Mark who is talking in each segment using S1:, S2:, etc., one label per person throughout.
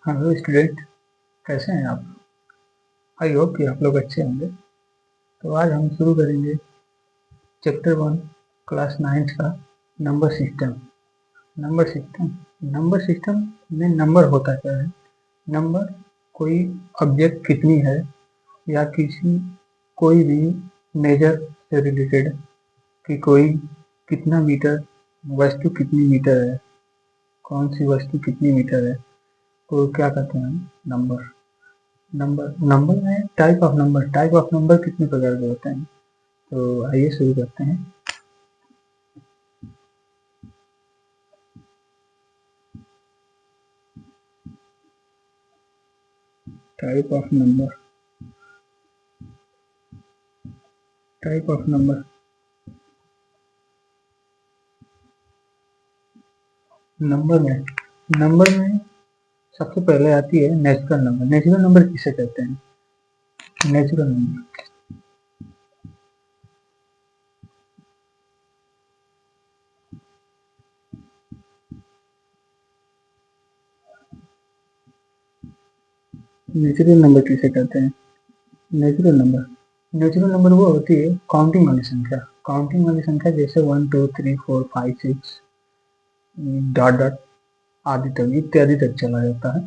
S1: Hello student, कैसे हैं आप? आई होप कि आप लोग अच्छे होंगे। तो आज हम शुरू करेंगे चैप्टर 1 क्लास 9 का number system. Number system number system में नंबर होता क्या है? नंबर कोई ऑब्जेक्ट कितनी है या कोई भी मेजर से रिलेटेड कि कोई कितना मीटर, वस्तु कितनी मीटर है, कौन सी वस्तु कितनी मीटर है, तो क्या कहते हैं हम? नंबर। नंबर में टाइप ऑफ नंबर कितने प्रकार के होते हैं? तो आइए शुरू करते हैं। Type of number type of number number में सबसे पहले आती है नेचुरल नंबर। नेचुरल नंबर किसे कहते हैं? नेचुरल नंबर नेचुरल नंबर किसे कहते हैं? नेचुरल नंबर नेचुरल नंबर वो होती है काउंटिंग वाली संख्या, जैसे 1 2 3 4 5 6 डॉट डॉट आदि तक, इत्यादि तक चला जाता है।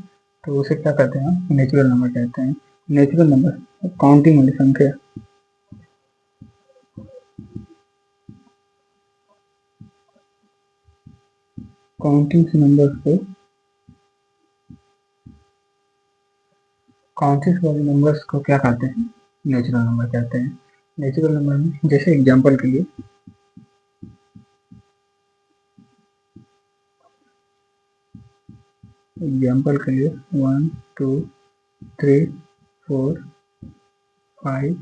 S1: तो उसे क्या कहते हैं? हम नेचुरल नंबर कहते हैं। नेचुरल नंबर काउंटिंग वाली संख्या। काउंटिंग नंबर को काउंटिंग वाले नंबर्स को क्या कहते हैं? नेचुरल नंबर कहते हैं। नेचुरल नंबर में जैसे एग्जाम्पल के लिए 1 2 3 4 5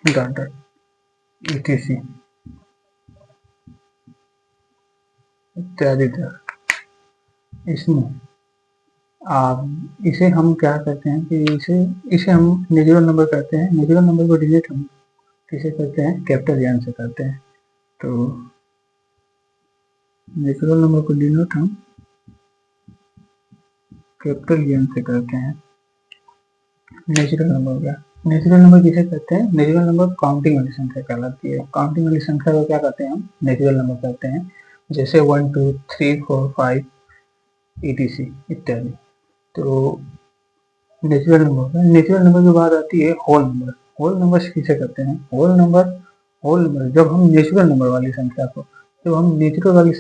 S1: डॉट डॉट etc इत्यादि तक। इसमें इसे हम क्या कहते हैं कि इसे इसे हम नेचुरल नंबर कहते हैं। नेचुरल नंबर को डिजिट हम किसे करते हैं? कैपिटल एन से करते हैं। तो नेचुरल नंबर को डिनोट हम कैपिटल एन से करते हैं। नेचुरल नंबर हो गया। नेचुरल नंबर किसे कहते हैं? नेचुरल नंबर काउंटिंग वाली संख्या कहलाती है। काउंटिंग वाली संख्या को क्या कहते हैं? हम नेचुरल नंबर कहते हैं। जैसे 1 2 3 4 5 etc इत्यादि। तो नेचुरल नंबर के बाद आती है होल नंबर। होल नंबर किसे कहते हैं? होल नंबर जब हम नेचुरल वाली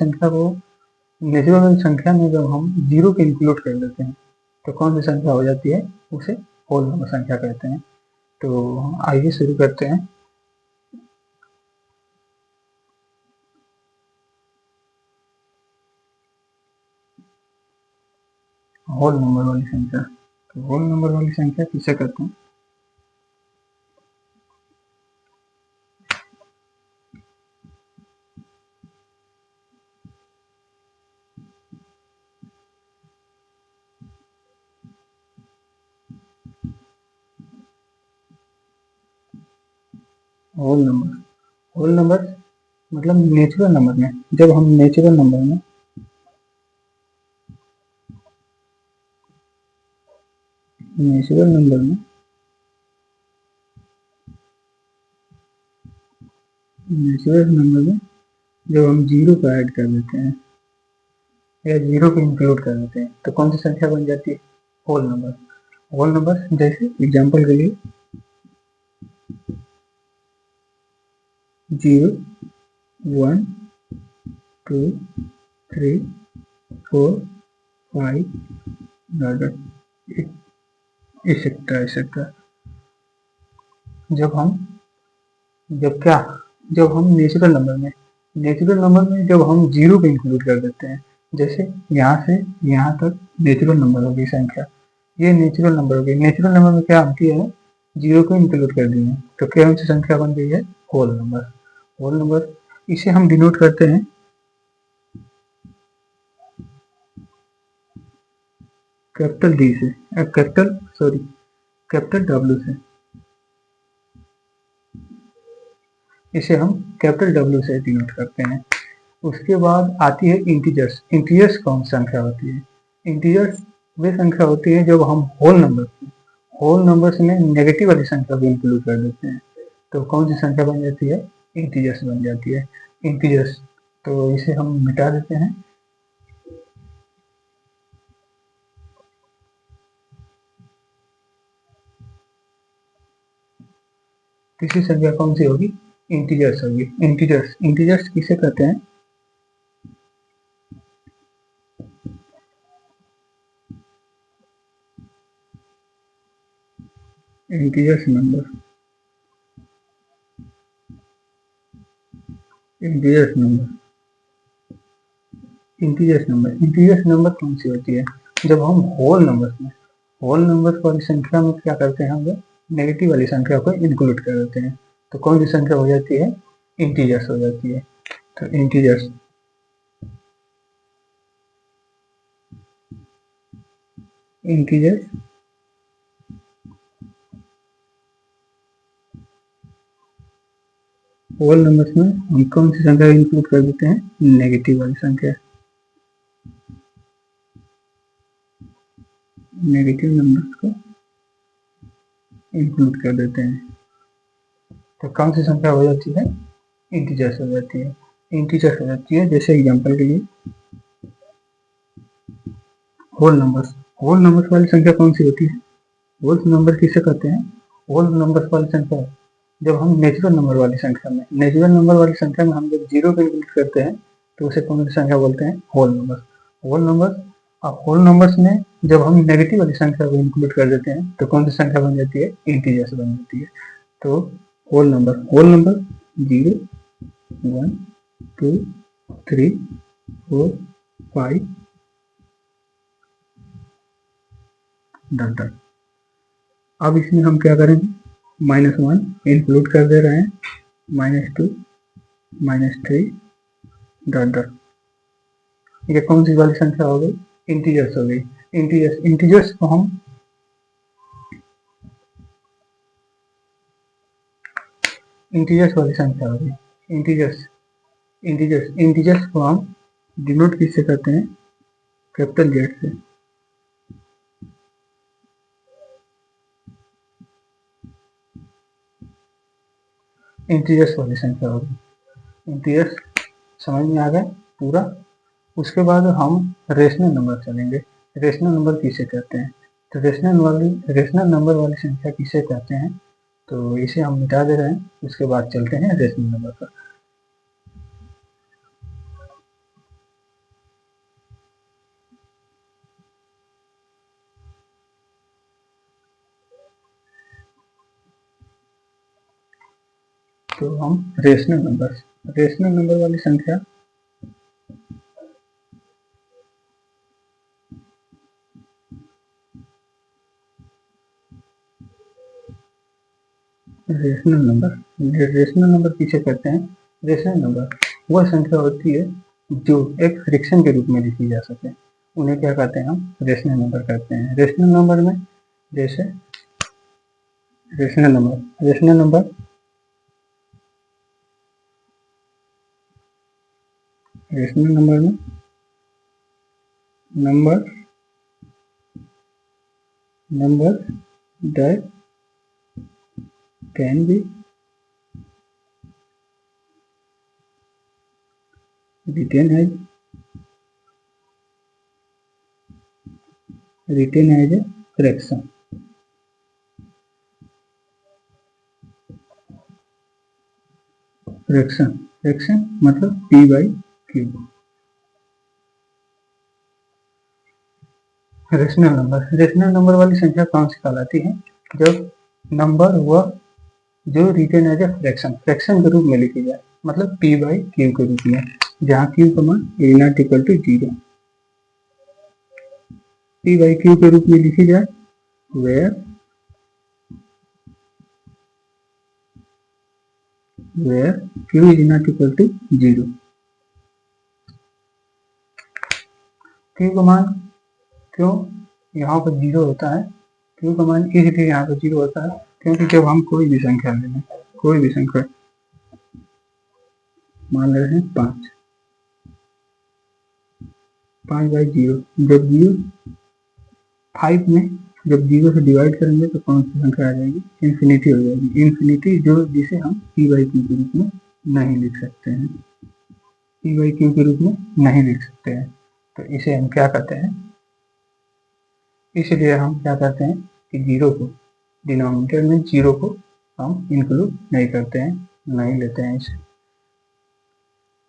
S1: संख्या में जब हम जीरो के इंक्लूड कर देते हैं तो कौन सी संख्या हो जाती है? उसे होल नंबर संख्या कहते हैं। तो आइए शुरू करते हैं। होल नंबर वाली संख्या। तो होल नंबर वाली संख्या किसे कहते हैं? होल नंबर मतलब नेचुरल नंबर में जब हम जीरो को ऐड कर देते हैं या जीरो को इंक्लूड कर देते हैं तो कौन सी संख्या बन जाती है? होल नंबर जैसे एग्जाम्पल के लिए 0 1 2 3 4 5 एक्सेट्रा। जब हम जब क्या जब हम नेचुरल नंबर में जब हम जीरो को इंक्लूड कर देते हैं, जैसे यहाँ से यहाँ तक नेचुरल नंबर होगी संख्या, ये नेचुरल नंबर होगी। नेचुरल नंबर में क्या हम किए हैं? जीरो को इंक्लूड कर दिए हैं, तो कौन सी संख्या बन गई है? होल नंबर इसे हम डिनोट करते हैं कैपिटल डी से, कैपिटल डब्ल्यू से। इसे हम कैपिटल डब्ल्यू से डिनोट करते हैं। उसके बाद आती है इंटीजर्स। इंटीजर्स कौन सी संख्या होती है? इंटीजर्स वे संख्या होती है जब हम होल नंबर्स में नेगेटिव वाली संख्या को इंक्लूड कर देते हैं, तो कौन सी संख्या बन जाती है? इंटीजर्स बन जाती है। इंटीजर्स, तो इसे हम मिटा देते हैं। तीसरी संख्या कौन सी होगी? इंटीजर्स होगी। इंटीजर्स, इंटीजर्स किसे कहते हैं? Integers number, integers number, integers number. Integers number कौन सी होती है? जब हम होल नंबर्स वाली संख्या में क्या करते हैं, हम लोग नेगेटिव वाली संख्या को इंक्लूड कर देते हैं, तो कौन सी संख्या हो जाती है? इंटीजर्स हो जाती है। तो इंटीजर्स, इंटीजर्स होल नंबर्स में हम कौन सी संख्या इंक्लूड कर देते हैं? नेगेटिव वाली संख्या, नेगेटिव नंबर्स को इंक्लूड कर देते हैं, तो कौन सी संख्या हो जाती है? इंटीजर्स हो जाती है। इंटीजर्स हो जाती है। जैसे एग्जांपल के लिए होल नंबर्स वाली संख्या कौन सी होती है? होल नंबर किसे कहते हैं? होल नंबर्स वाली संख्या जब हम नेचुरल नंबर वाली संख्या में हम जब जीरो को इंक्लूड करते हैं, तो उसे कौन सी संख्या बोलते हैं? Whole number. अब होल नंबर्स में जब हम नेगेटिव वाली संख्या को इंक्लूड कर देते हैं, तो कौन सी संख्या बन जाती है? इंटीजर्स बन जाती है। तो होल नंबर 0, 1, 2, 3, 4, 5 डॉट डॉट। अब इसमें हम क्या करेंगे? -1 इंक्लूड कर दे रहे हैं, -2, -3 डॉट डॉट। ये कौन सी वाली संख्या हो गई? इंटीजर्स हो गई। इंटीजर्स को हम इंटीजर्स वाली संख्या हो गई। इंटीजर्स को हम डिनोट किससे करते हैं? कैपिटल जेड से। इंटीजर्स वाली संख्या होगी। इंटीजर्स समझ में आ गए पूरा। उसके बाद हम रेशनल नंबर चलेंगे। रेशनल नंबर किसे कहते हैं? तो रेशनल नंबर वाली संख्या किसे कहते हैं? तो इसे हम मिटा दे रहे हैं। उसके बाद चलते हैं रेशनल नंबर पर। तो हम रेशनल नंबर वाली संख्या रेशनल नंबर किसे कहते हैं? रेशनल नंबर वह संख्या होती है जो एक फ्रैक्शन के रूप में लिखी जा सके, उन्हें क्या कहते हैं? हम रेशनल नंबर कहते हैं। रेशनल नंबर में जैसे रेशनल नंबर में number that can be written as a fraction। Fraction मतलब p/q। रेशनल नंबर वाली संख्या कौन सी कहलाती है? जब नंबर वह जो रिटर्न एज ए फ्रैक्शन के रूप में लिखी जाए, मतलब p/q के रूप में, जहाँ q का मान ऋणात्मक इक्वल टू 0, p/q के रूप में लिखी जाए, where q is not equal to 0। q का मान क्यों यहाँ पर 0 होता है? q का मान इसलिए यहाँ पर 0 होता है क्योंकि जब हम कोई भी संख्या ले लें, मान रहे हैं 5, 5/0 जब 5 में जब 0 से डिवाइड करेंगे तो कौन सी संख्या आ जाएगी? इन्फिनिटी हो जाएगी। इन्फिनिटी जिसे हम p/q के रूप में नहीं लिख सकते हैं, p/q के रूप में नहीं लिख सकते हैं। तो इसे हम क्या करते हैं, इसलिए हम क्या करते हैं कि 0 को डिनोमिनेटर में 0 को हम इंक्लूड नहीं करते हैं, नहीं लेते हैं इसे,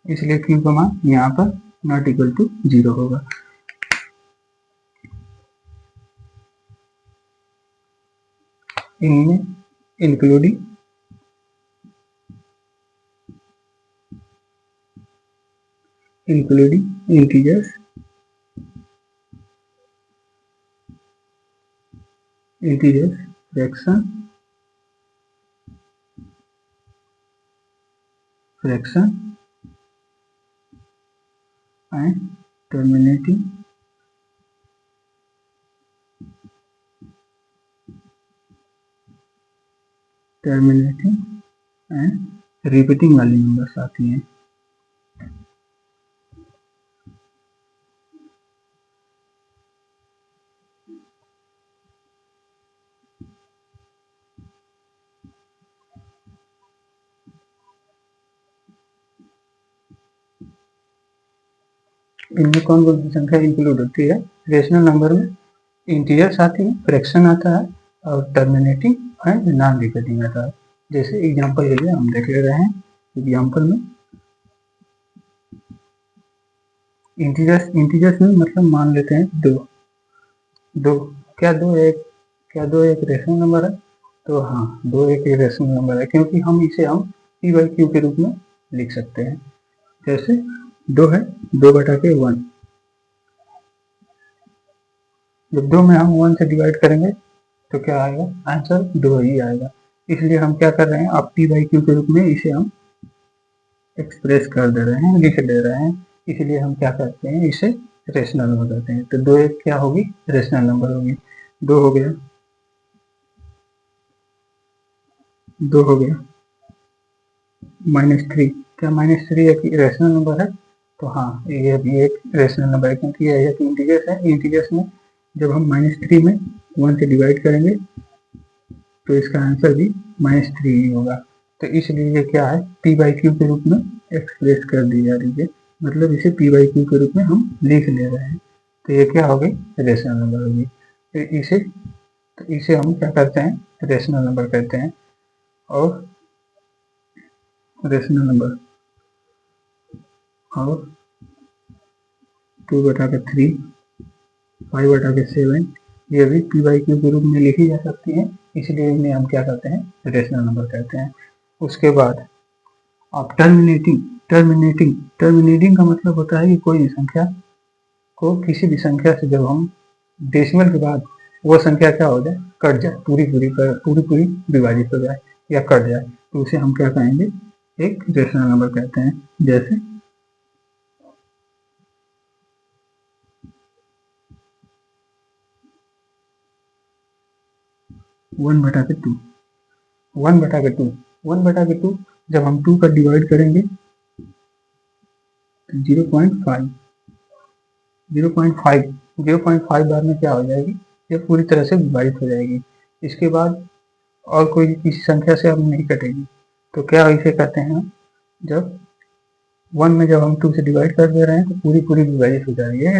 S1: इसलिए q का मान यहाँ पर नॉट इक्वल टू 0 होगा। इनमें including integers, fraction and terminating and repeating वाली नंबर्स आती हैं। इनमें कौन कौन सी संख्या इंक्लूड होती है? रेशनल नंबर में इंटीजर्स आती है, फ्रैक्शन आता है और टर्मिनेटिंग एंड नॉन रिपीटिंग आता है। जैसे एग्जांपल के लिए हम देख ले रहे हैं, एग्जांपल में इंटीजर्स में मतलब मान लेते हैं दो क्या दो एक रेशनल नंबर है? तो हाँ, 2 एक रेशनल नंबर है, क्योंकि हम इसे p/q के रूप में लिख सकते हैं। जैसे 2 है 2/1, जब 2 में हम 1 से डिवाइड करेंगे तो क्या आएगा? आंसर 2 ही आएगा। इसलिए हम क्या कर रहे हैं, अब p/q के रूप में इसे हम एक्सप्रेस कर दे रहे हैं, लिख ले रहे हैं। इसलिए हम क्या करते हैं, इसे रेशनल नंबर कहते हैं। तो 2 एक क्या होगी? रेशनल नंबर होगी। 2 हो गया, 2 हो गया। -3, क्या -3 एक रेशनल नंबर है? तो हाँ, ये भी एक रेशनल नंबर है, क्योंकि यह एक इंटीजर्स है। इंटीजर्स में जब हम -3 में 1 से डिवाइड करेंगे तो इसका आंसर भी -3 ही होगा। तो इसलिए ये क्या है, p/q के रूप में एक्सप्रेस कर दी जा रही है, मतलब इसे p/q के रूप में हम लिख ले रहे हैं। तो ये क्या हो गई? रेशनल नंबर होगी। तो इसे हम क्या करते हैं? रेशनल नंबर कहते हैं। और रेशनल नंबर और 2/3, 5/7 ये भी p/q के रूप में लिखी जा सकती है, इसलिए इन्हें हम क्या कहते हैं? रेशनल नंबर कहते हैं। उसके बाद आप टर्मिनेटिंग का मतलब होता है कि कोई भी संख्या को किसी भी संख्या से जब हम डेसिमल के बाद वो संख्या क्या हो जाए? कट जाए, पूरी विभाजित हो जाए या कट जाए, तो उसे हम क्या कहेंगे? एक रेशनल नंबर कहते हैं। जैसे 1/2, 1/2 जब हम 2 का डिवाइड करेंगे तो 0.5 बार में क्या हो जाएगी? ये पूरी तरह से विभाजित हो जाएगी। इसके बाद और कोई किसी संख्या से अब नहीं कटेगी। तो क्या इसे कहते हैं? जब 1 में जब हम 2 से डिवाइड कर दे रहे हैं तो पूरी विभाजित हो जा रही है,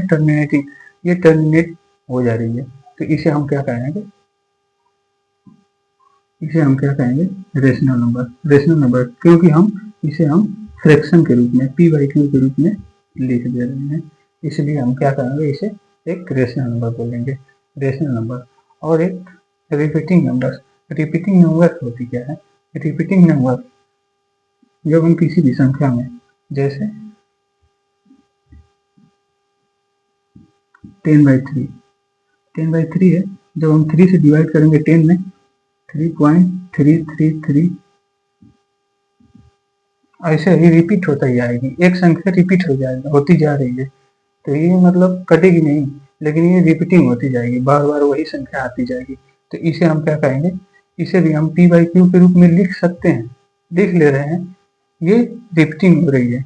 S1: ये टर्मिनेट हो जा रही है। तो इसे हम क्या कहेंगे? रेशनल नंबर, क्योंकि इसे हम फ्रैक्शन के रूप में p/q के रूप में लिख दे रहे हैं, इसलिए हम क्या करेंगे? इसे एक रेशनल नंबर बोलेंगे, रेशनल नंबर। और एक रिपीटिंग नंबर होती क्या है? रिपीटिंग नंबर जब हम किसी भी संख्या में, जैसे 10/3 है, जब हम 3 से डिवाइड करेंगे 10 में 3.333 ऐसे ही रिपीट होता ही आएगी, एक संख्या रिपीट होती जा रही है। तो ये मतलब कटेगी नहीं, लेकिन ये रिपीटिंग होती जाएगी, बार बार वही संख्या आती जाएगी। तो इसे हम क्या कहेंगे? इसे भी हम p/q के रूप में लिख सकते हैं, लिख ले रहे हैं। ये रिपीटिंग हो रही है,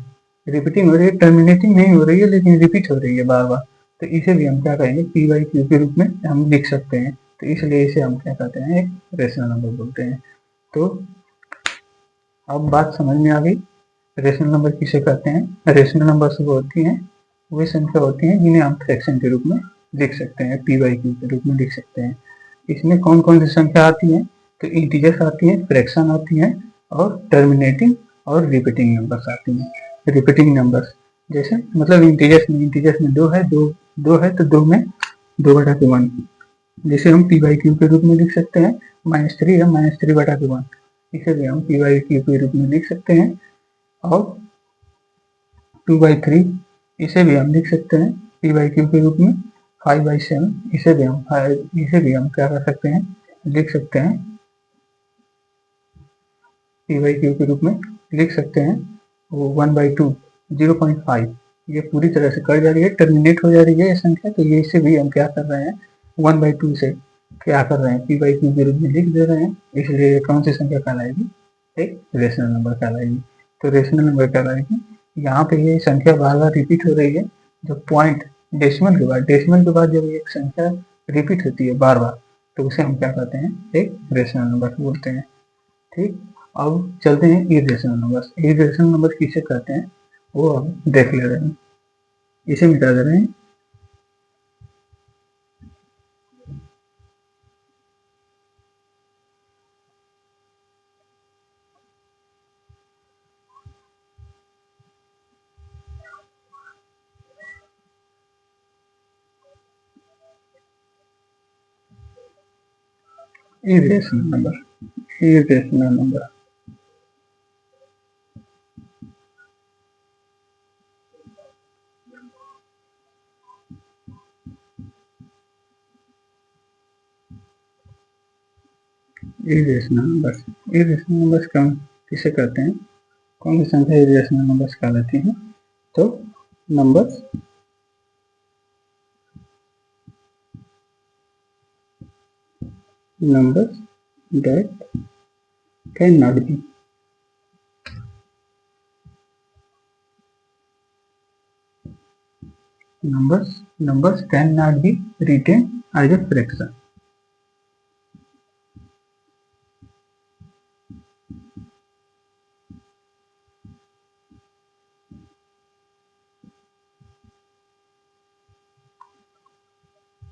S1: रिपीटिंग हो रही है, टर्मिनेटिंग नहीं हो रही है लेकिन रिपीट हो रही है बार बार, तो इसे भी हम क्या कहेंगे, पी बाई क्यू के रूप में हम लिख सकते हैं। तो इसलिए इसे हम क्या कहते हैं, एक रेशनल नंबर बोलते हैं। तो अब बात समझ में आ गई, रेशनल नंबर किसे कहते हैं। रेशनल नंबर वो होती हैं, वही संख्या होती हैं जिन्हें हम फ्रैक्शन के रूप में लिख सकते हैं, पी बाई क्यू के रूप में लिख सकते हैं। इसमें कौन कौन सी संख्या आती है, तो इंटीजर्स आती हैं, फ्रैक्शन आती हैं, और टर्मिनेटिंग और रिपीटिंग नंबर्स आती हैं। रिपीटिंग नंबर्स जैसे मतलब इंटीजर्स में दो है तो दो में 2/1, जिसे हम पी बाई क्यू के रूप में लिख सकते हैं। -3 है, -3/1, इसे भी हम पी बाई क्यू के रूप में लिख सकते हैं। और 2/3 इसे भी हम लिख सकते हैं पी बाई क्यू के रूप में। 5/7 इसे भी हम क्या कर सकते हैं, लिख सकते हैं, पी बाई क्यू के रूप में लिख सकते हैं। वो 1/2 0.5 ये पूरी तरह से कट जा रही है, टर्मिनेट हो जा रही है ये संख्या, तो ये इसे भी हम क्या कर रहे हैं, 1/2 से क्या कर रहे हैं, पी बाई क्यू के रूप में लिख दे रहे हैं। इसलिए कौन सी संख्या कहलाएगी, एक रेशनल नंबर कहलाएगी। तो रेशनल नंबर कहलाएगी, यहाँ पे ये संख्या बार बार रिपीट हो रही है। जो पॉइंट डेसिमल के बाद जब एक संख्या रिपीट होती है बार बार, तो उसे हम क्या कहते हैं, एक रेशनल नंबर बोलते हैं। ठीक, अब चलते हैं इरेशनल नंबर्स। इरेशनल नंबर किसे कहते हैं वो हम देख ले रहे हैं, इसे मिटा दे रहे हैं। Irrational number, irrational number irrational numbers किसे कहते हैं, कौन सी संख्या इरेशनल नंबर्स कहलाती हैं, तो numbers that cannot be numbers cannot be written as a fraction।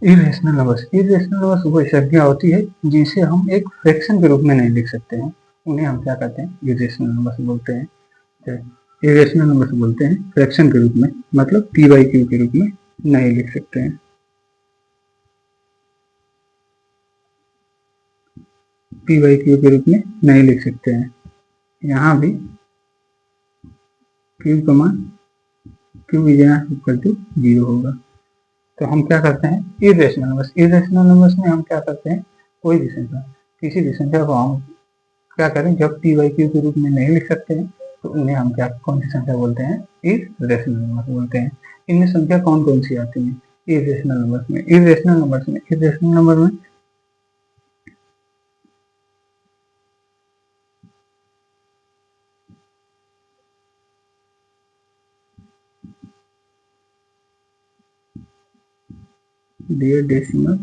S1: Irrational numbers वो संख्या होती है जिसे हम एक फ्रैक्शन के रूप में नहीं लिख सकते हैं, उन्हें हम क्या कहते हैं, इरेशनल नंबर्स बोलते हैं। इरेशनल नंबर्स बोलते हैं फ्रैक्शन के रूप में, मतलब पी बाई क्यू के रूप में नहीं लिख सकते हैं। पी बाई क्यू के रूप में नहीं लिख सकते हैं। यहाँ भी क्यू का मान क्यू इज इक्वल टू 0 होगा। तो हम क्या करते हैं, इरेशनल नंबर्स में हम क्या करते हैं, कोई भी संख्या, किसी भी संख्या को हम क्या करें, जब पी बाई क्यू के रूप में नहीं लिख सकते हैं तो उन्हें हम क्या, कौन सी संख्या बोलते हैं, इरेशनल नंबर बोलते हैं। इनमें संख्या कौन कौन सी आती है इरेशनल नंबर्स में, इरेशनल नंबर में their decimal,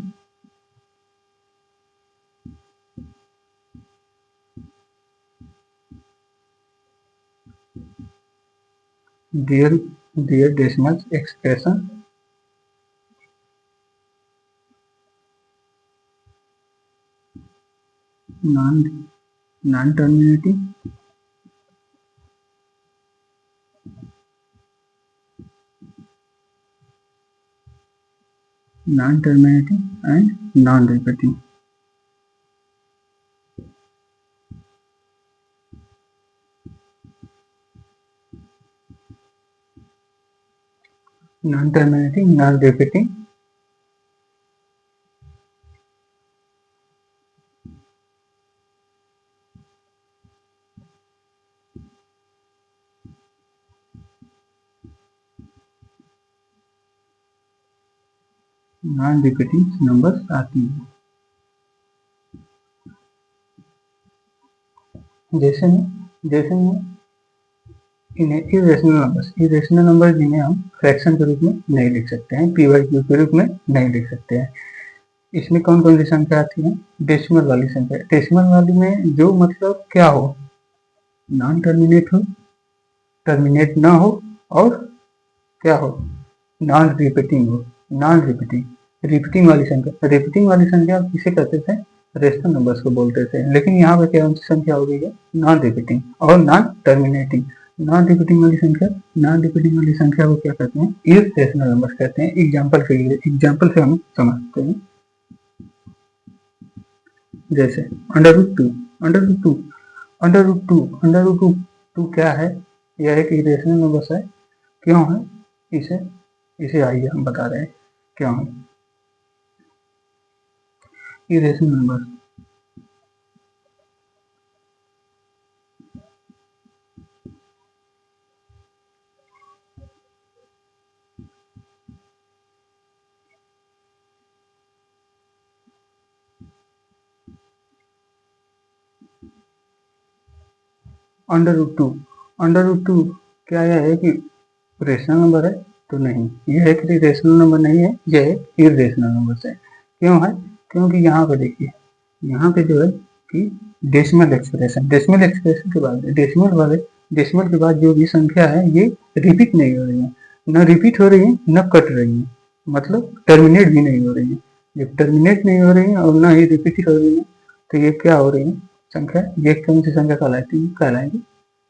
S1: their decimal expression, non non terminating, and non repeating. Non terminating, non repeating, non repeating numbers आती हैं। जैसे में इन्हें इरेशनल नंबर जिन्हें हम फ्रैक्शन के रूप में नहीं लिख सकते हैं, पी बाई क्यू के रूप में नहीं लिख सकते हैं। इसमें कौन कौन सी संख्या आती है? डेसिमल वाली संख्या। डेसिमल वाली में जो मतलब क्या हो, नॉन टर्मिनेट हो, टर्मिनेट ना हो, और क्या हो, नॉन रिपीटिंग हो। नॉन रिपीटिंग रिपीटिंग वाली संख्या, रिपीटिंग वाली संख्या किसे कहते थे? रेशनल नंबर्स को बोलते थे। लेकिन यहाँ पे क्या संख्या हो गई है? नॉन रिपीटिंग और नॉन टर्मिनेटिंग। नॉन रिपीटिंग वाली संख्या, नॉन रिपीटिंग वाली संख्या को क्या कहते हैं? इररेशनल नंबर्स कहते हैं। एग्जाम्पल से हम समझते हैं। जैसे under root two, under root two, under root two, under root two क्या है? यह एक इरेशनल नंबर है। क्यों है? इसे इसे आइए हम बता रहे हैं क्यों है irrational number. Under root two क्या यह है कि रेशनल नंबर है? तो नहीं, यह एक रेशनल नंबर नहीं है, यह एक इरेशनल नंबर है। क्यों है? क्योंकि यहाँ पे देखिए, यहाँ पे जो है कि डेसिमल एक्सप्रेशन के बाद डेसिमल के बाद जो भी संख्या है ये रिपीट नहीं हो रही है, न रिपीट हो रही है न कट रही है, मतलब टर्मिनेट भी नहीं हो रही है। जब टर्मिनेट नहीं हो रही है और न ही रिपीट हो रही है तो ये क्या हो रही है संख्या? ये कौन सी संख्या कहलाएंगी?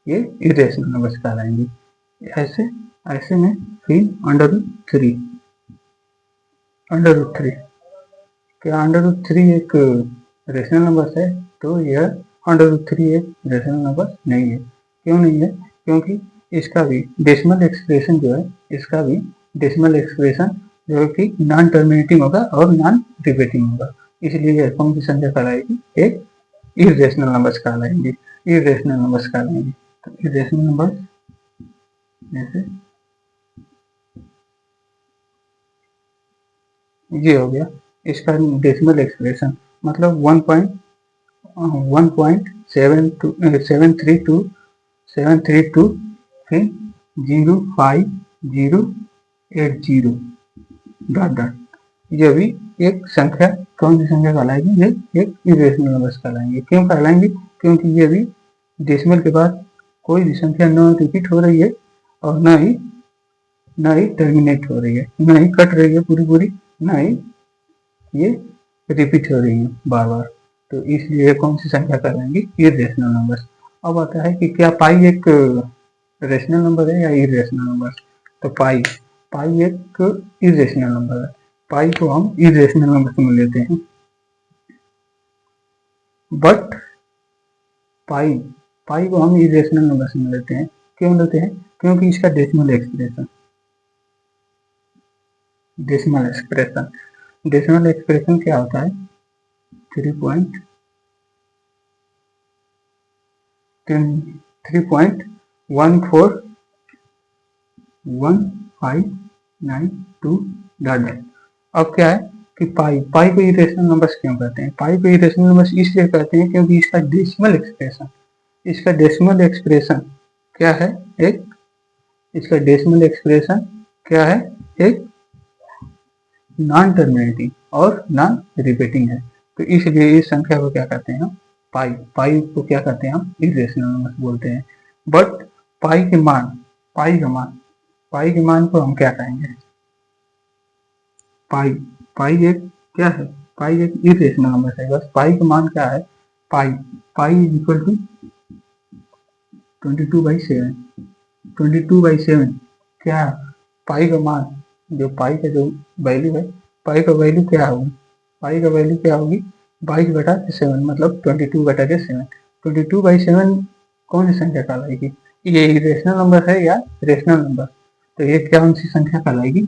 S1: ये इरेशनल नंबर्स कहलाएंगे। ऐसे ऐसे में फिर under root three, under root three क्या अंडर रूट थ्री एक रेशनल नंबर है? तो यह अंडर रूट थ्री एक रेशनल नंबर नहीं है। क्यों नहीं है? क्योंकि इसका भी डेसिमल एक्सप्रेशन जो है, इसका भी डेसिमल एक्सप्रेशन जो है कि नॉन टर्मिनेटिंग होगा और नॉन रिपीटिंग होगा। इसलिए यह कौन सी संख्या कहलाएगी? एक इरेशनल नंबर्स कहलाएंगे। इरेशनल नंबर्स कहलाएंगे। तो इरेशनल नंबर जैसे ये हो गया इसका डेसिमल एक्सप्रेशन, मतलब 1.732 फिर 05080 डॉट डॉट। ये भी एक संख्या, कौन सी संख्या कहलाएगी? ये एक इरेशनल नंबर्स कहलाएंगे। क्यों कहलाएंगे? क्योंकि ये भी डेसिमल के बाद कोई भी संख्या न रिपीट हो रही है और न ही टर्मिनेट हो रही है, न ही कट रही है पूरी पूरी, न ही ये रिपीट हो रही है बार बार। तो इसलिए कौन सी संख्या कहलाएंगी? Irrational number. अब आता है कि क्या पाई एक रेशनल नंबर है या इरेशनल नंबर? तो पाई पाई एक इरेशनल नंबर है। पाई को हम इरेशनल नंबर में लेते हैं, बट पाई पाई को हम इरेशनल नंबर में लेते हैं। क्यों लेते हैं? क्योंकि इसका डेसिमल एक्सप्रेशन क्या होता है? 3.14159 डॉट। अब क्या है कि पाई को इरेशनल नंबर्स क्यों कहते हैं? पाई को इरेशनल नंबर्स इसलिए कहते हैं क्योंकि इसका डेसिमल एक्सप्रेशन क्या है? एक इसका डेसिमल एक्सप्रेशन क्या है? एक नॉन टर्मिनेटिंग और नॉन रिपीटिंग है। तो इसलिए इस संख्या को क्या कहते हैं हम? पाई को क्या कहते हैं हम? इरेशनल नंबर बोलते हैं। बट पाई के मान पाई का मान पाई के मान को हम क्या कहेंगे? पाई एक क्या है? पाई एक इरेशनल नंबर है। बस पाई का मान क्या है? पाई पाई इज इक्वल टू 22/7। 22/7 क्या है? पाई का मान, जो पाई का जो वैल्यू है, पाई का वैल्यू क्या होगी? पाई का वैल्यू क्या होगी? 22/7, मतलब 22/7। 22/7 कौन सी संख्या कहलाएगी? ये इरेशनल नंबर है या रेशनल नंबर? तो ये कौन सी संख्या कहलाएगी?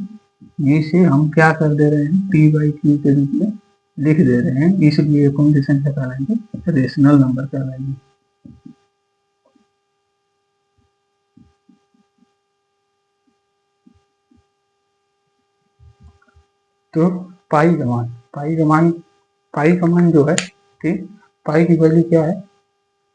S1: इसे हम क्या कर दे रहे हैं? पी बाई क्यू के रूप में लिख दे रहे हैं। इसलिए कौन सी संख्या कहलाएगी? रेशनल नंबर कहलाएगी। तो पाई का मान पाई का मान जो है, ठीक, पाई की वैल्यू क्या है?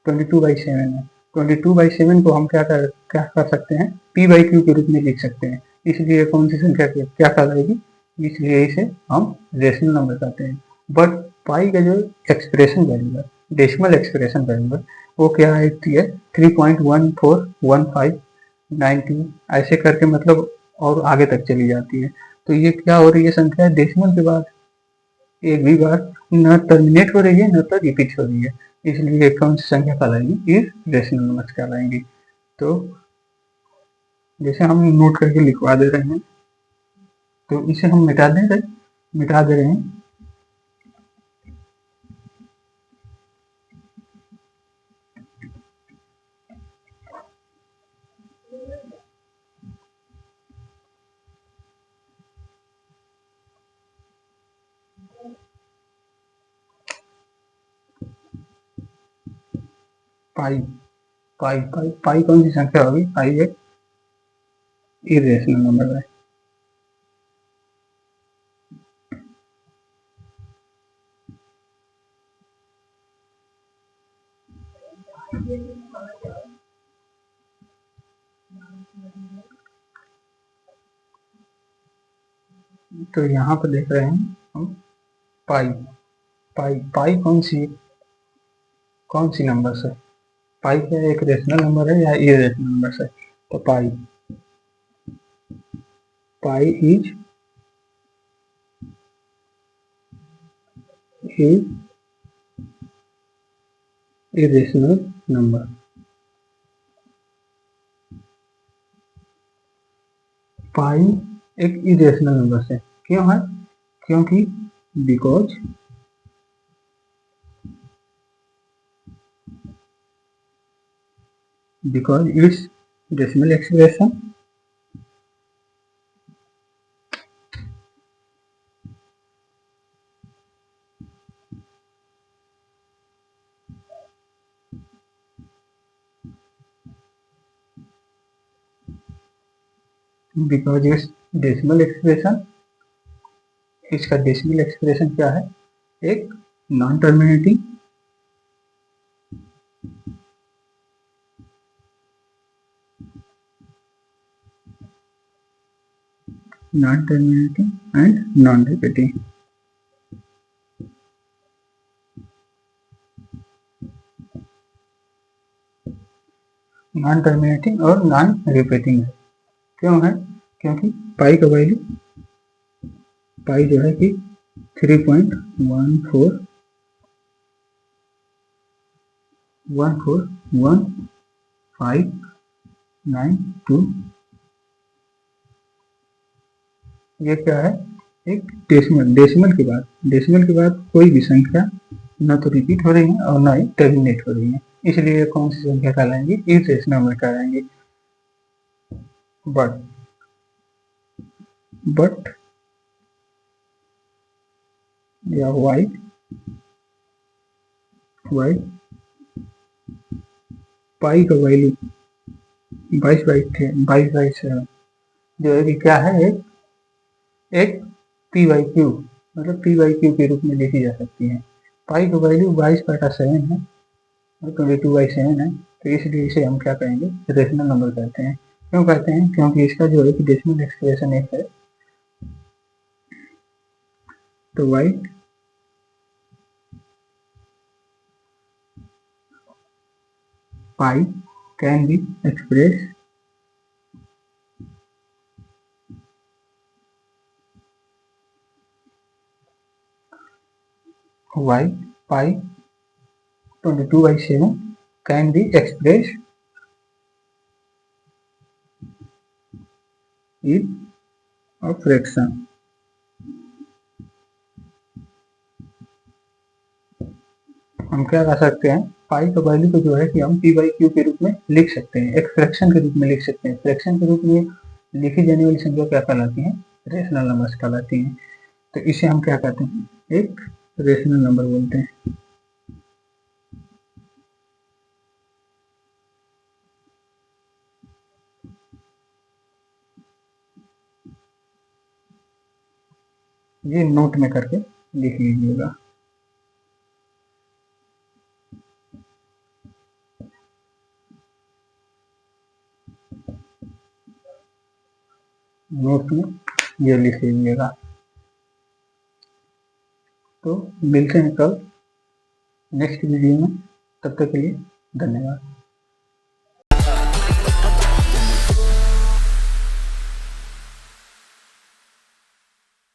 S1: 22/7 है। 22/7 को हम क्या कर सकते हैं, p/q के रूप में लिख सकते हैं। इसलिए कौन सी संख्या क्या कहलाएगी, इसलिए इसे हम रेशनल नंबर कहते हैं। बट पाई का जो एक्सप्रेशन वैल्यू है, डेसिमल एक्सप्रेशन वैल्यू है, वो क्या आती है 3.141592 ऐसे करके, मतलब और आगे तक चली जाती है। तो ये क्या हो रही है संख्या, डेसिमल के बाद एक भी बार न टर्मिनेट हो रही है न तो रिपीट हो रही है, इसलिए कौन सी संख्या कहलाएगी, रेशनल नंबर कहलाएंगी। तो जैसे हम नोट करके लिखवा दे रहे हैं, तो इसे हम मिटा दे रहे हैं। पाई पाई पाई पाई कौन सी संख्या होगी, पाई एक इरेशनल नंबर है। तो यहाँ पर देख रहे हैं हम पाई पाई पाई कौन सी नंबर है, पाई क्या एक रेशनल नंबर है या इरेशनल नंबर है। तो पाई इज इरेशनल नंबर। पाई एक इरेशनल नंबर है, क्यों है, क्योंकि because its decimal expression because its decimal expression इसका डेसिमल एक्सप्रेशन क्या है, एक non terminating and non repeating. Non terminating और नॉन रिपीटिंग है, क्यों है, क्योंकि पाई का वैल्यू, पाई जो है कि 3.141592, ये क्या है, एक डेसिमल के बाद कोई भी संख्या न तो रिपीट हो रही है और ना ही टर्मिनेट हो रही है, इसलिए कौन सी संख्या कहलाएंगी, इरेशनल नंबर कहलाएंगे। बट या वाई पाई का वैल्यू 22/7 जो है कि क्या है, एक p/q, मतलब p/q के रूप में लिखी जा सकती है। पाई का वैल्यू 22/7 है और 22/7 है, तो इसलिए इसे हम क्या कहेंगे, रेशनल नंबर कहते हैं। क्यों कहते हैं, क्योंकि इसका जो है कि डेसिमल एक्सप्रेशन एक है। तो y pi can be expressed y pi 22/7 can be expressed in a fraction। हम क्या कर सकते हैं, पाई का वैल्यू को जो है कि हम p/q के रूप में लिख सकते हैं, एक फ्रैक्शन के रूप में लिख सकते हैं। फ्रैक्शन के रूप में लिखी जाने वाली संख्या क्या कहलाती है, रेशनल नंबर्स कहलाती हैं। तो इसे हम क्या कहते हैं, एक रेशनल नंबर बोलते हैं। ये नोट में करके लिख लीजिएगा। नोट्स में जल्दी से लिखिएगा। तो मिलते हैं कल नेक्स्ट वीडियो में, तब तक के लिए धन्यवाद।